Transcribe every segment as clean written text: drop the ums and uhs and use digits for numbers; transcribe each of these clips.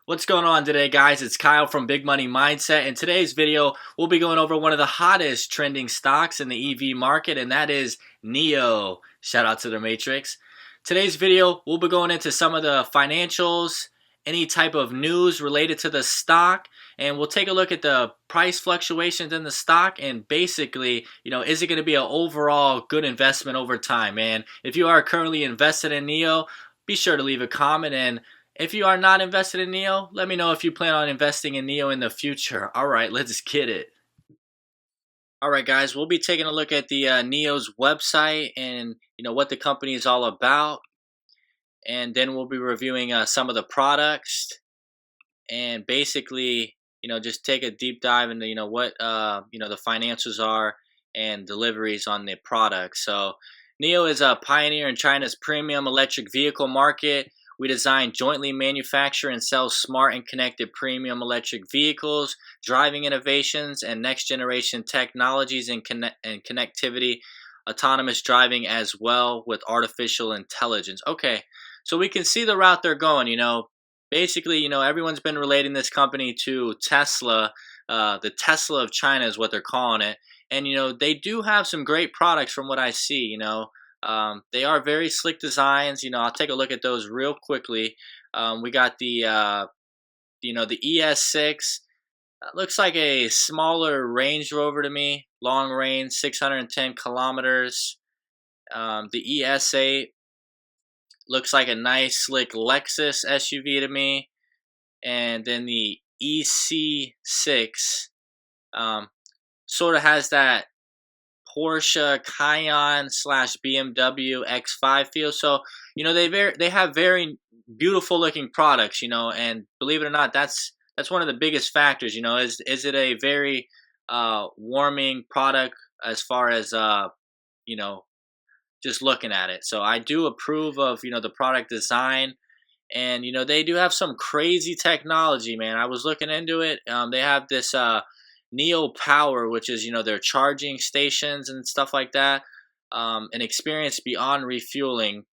What's going on today, guys? It's Kyle from Big Money Mindset. In today's video, we'll be going over one of the hottest trending stocks in the EV market, and that is NIO. Shout out to the Matrix. Today's video, we'll be going into some of the financials, any type of news related to the stock, and we'll take a look at the price fluctuations in the stock and basically, is it going to be an overall good investment over time? And if you are currently invested in NIO, be sure to leave a comment, and if you are not invested in NIO, let me know if you plan on investing in NIO in the future. All right, let's get it. All right, guys, we'll be taking a look at the NIO's website and what the company is all about, and then we'll be reviewing some of the products and basically just take a deep dive into what the financials are and deliveries on the products. So NIO is a pioneer in China's premium electric vehicle market. We design, jointly manufacture, and sell smart and connected premium electric vehicles, driving innovations, and next-generation technologies and connectivity, autonomous driving as well with artificial intelligence. Okay, so we can see the route they're going. Basically, everyone's been relating this company to Tesla. The Tesla of China is what they're calling it. And, they do have some great products from what I see, They are very slick designs. I'll take a look at those real quickly. We got the ES6. Looks like a smaller Range Rover to me. Long range, 610 kilometers. The ES8 looks like a nice, slick Lexus SUV to me. And then the EC6 sort of has that Porsche Cayenne / BMW X5 feel. So they have very beautiful looking products. And believe it or not, that's one of the biggest factors. Is it a very warming product as far as just looking at it. So I do approve of the product design. And they do have some crazy technology, man. I was looking into it. They have this NIO Power, which is their charging stations and stuff like that. An experience beyond refueling.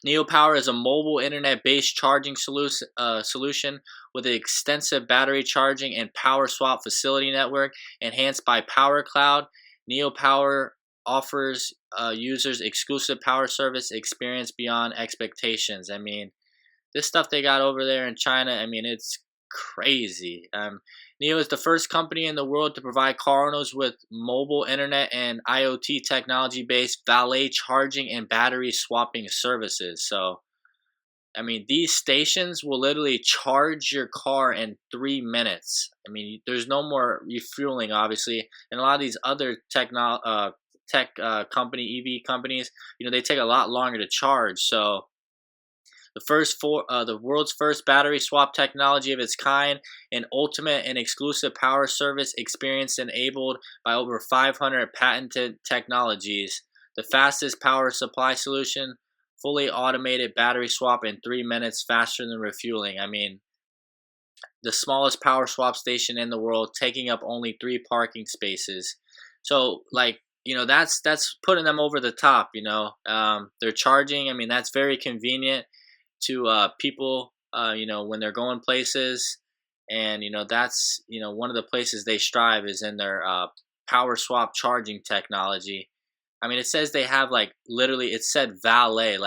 NIO Power is a mobile internet-based charging solution with an extensive battery charging and power swap facility network enhanced by Power Cloud. NIO Power offers users exclusive power service experience beyond expectations. I mean, this stuff they got over there in China, it's crazy. NIO is the first company in the world to provide car owners with mobile internet and IoT technology-based valet charging and battery swapping services. So, these stations will literally charge your car in 3 minutes. There's no more refueling, obviously. And a lot of these other EV companies, they take a lot longer to charge. So, the world's first battery swap technology of its kind, an ultimate and exclusive power service experience enabled by over 500 patented technologies. The fastest power supply solution, fully automated battery swap in 3 minutes, faster than refueling. The smallest power swap station in the world, taking up only 3 parking spaces. So, that's putting them over the top. They're charging. That's very convenient to people, when they're going places, and that's one of the places they strive is in their power swap charging technology. It says they have literally it said valet,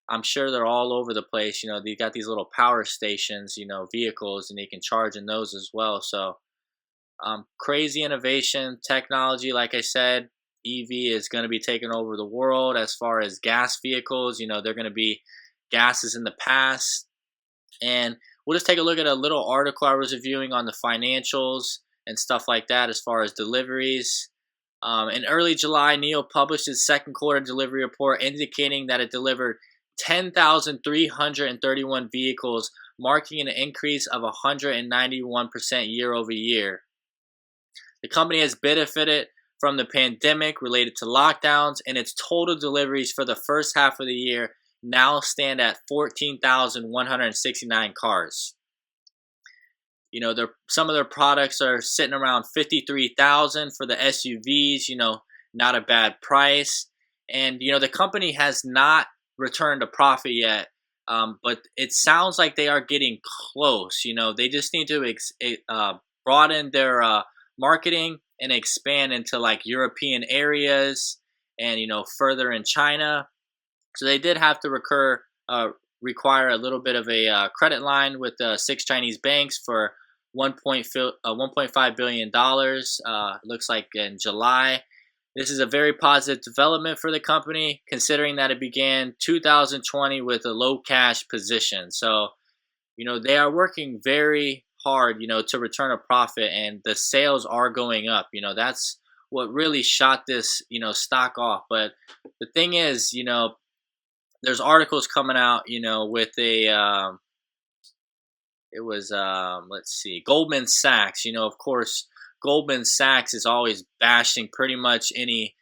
I'm sure they're all over the place. They got these little power stations, vehicles, and they can charge in those as well. So crazy innovation technology. Like I said, EV is going to be taking over the world. As far as gas vehicles, they're going to be gases in the past. And we'll just take a look at a little article I was reviewing on the financials and stuff like that as far as deliveries. In early July, NIO published its second quarter delivery report indicating that it delivered 10,331 vehicles, marking an increase of 191% year over year. The company has benefited from the pandemic related to lockdowns, and its total deliveries for the first half of the year now stand at 14,169 cars. Some of their products are sitting around 53,000 for the SUVs. Not a bad price. And the company has not returned a profit yet. but it sounds like they are getting close. They just need to broaden their marketing and expand into like European areas and further in China. So they did have to require a little bit of a credit line with 6 Chinese banks for 1.5 billion dollars. Looks like in July. This is a very positive development for the company, considering that it began 2020 with a low cash position. So, they are working very hard, to return a profit, and the sales are going up. That's what really shot this, stock off. But the thing is, there's articles coming out, with it was let's see, Goldman Sachs. Of course, Goldman Sachs is always bashing pretty much any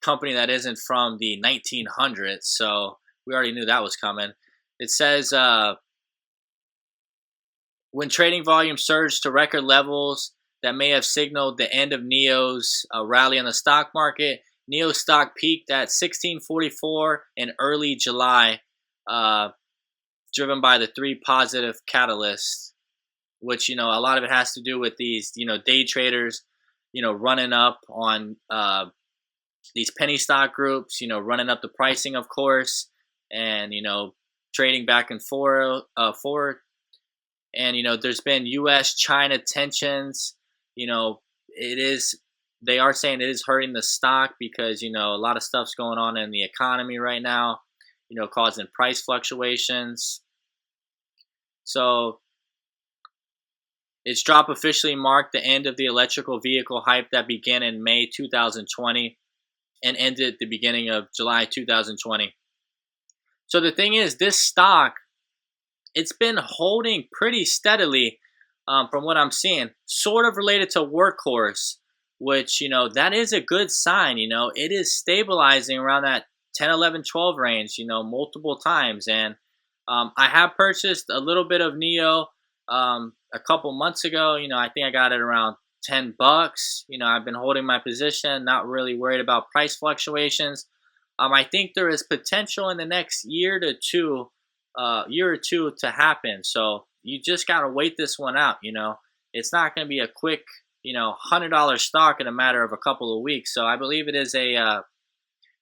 company that isn't from the 1900s. So we already knew that was coming. It says when trading volume surged to record levels that may have signaled the end of NIO's rally on the stock market. NIO stock peaked at 1644 in early July, driven by the three positive catalysts, which, a lot of it has to do with these, day traders, running up on these penny stock groups, running up the pricing, of course, and, trading back and forth. And, there's been U.S.-China tensions. They are saying it is hurting the stock because, a lot of stuff's going on in the economy right now, causing price fluctuations. So its drop officially marked the end of the electrical vehicle hype that began in May 2020 and ended at the beginning of July 2020. So the thing is, this stock, it's been holding pretty steadily from what I'm seeing, sort of related to Workhorse, which, that is a good sign. It is stabilizing around that 10, 11, 12 range, multiple times. And I have purchased a little bit of NIO a couple months ago. I think I got it around $10. I've been holding my position, not really worried about price fluctuations. I think there is potential in the next year or two to happen. So you just got to wait this one out. It's not going to be a quick, $100 stock in a matter of a couple of weeks. So I believe it is a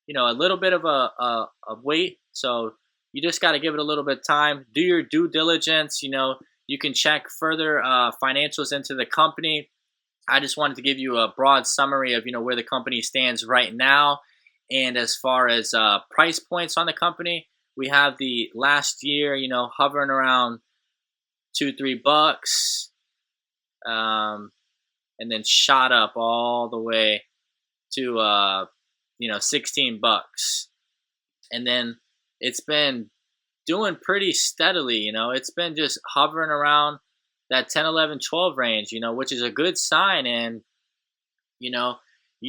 little bit of a wait. So you just got to give it a little bit of time. Do your due diligence. You can check further financials into the company. I just wanted to give you a broad summary of, where the company stands right now. And as far as price points on the company, we have the last year, hovering around $2-3, and then shot up all the way to $16, and then it's been doing pretty steadily. It's been just hovering around that 10, 11, 12 range, which is a good sign. And you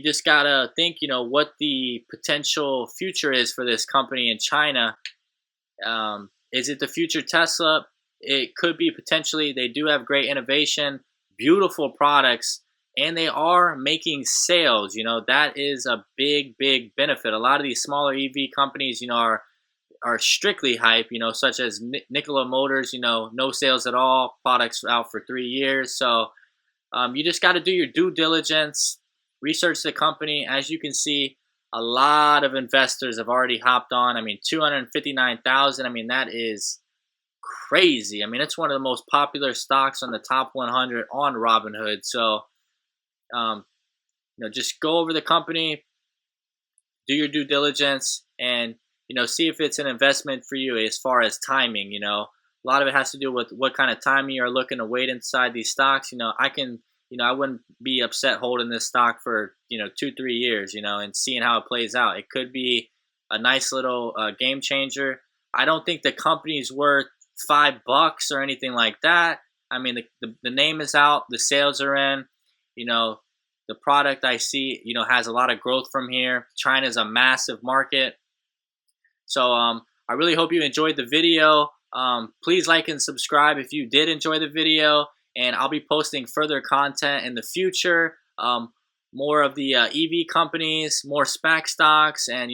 just gotta think, what the potential future is for this company in China. Is it the future Tesla? It could be potentially. They do have great innovation, beautiful products, and they are making sales. That is a big, big benefit. A lot of these smaller EV companies, are strictly hype, such as Nikola Motors, no sales at all, products out for 3 years. So you just got to do your due diligence, research the company. As you can see, a lot of investors have already hopped on. 259,000. That is crazy. It's one of the most popular stocks on the top 100 on Robinhood. So, just go over the company, do your due diligence, and, see if it's an investment for you as far as timing. A lot of it has to do with what kind of timing you're looking to wait inside these stocks. I wouldn't be upset holding this stock for, 2-3 years, and seeing how it plays out. It could be a nice little game changer. I don't think the company's worth $5 or anything like that. The name is out, the sales are in, the product I see, has a lot of growth from here. China's a massive market. So I really hope you enjoyed the video. Please like and subscribe if you did enjoy the video, and I'll be posting further content in the future. More of the EV companies, more SPAC stocks, and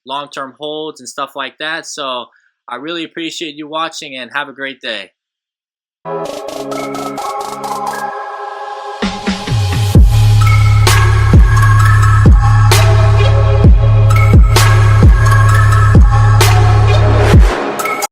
long-term holds and stuff like that. So I really appreciate you watching and have a great day.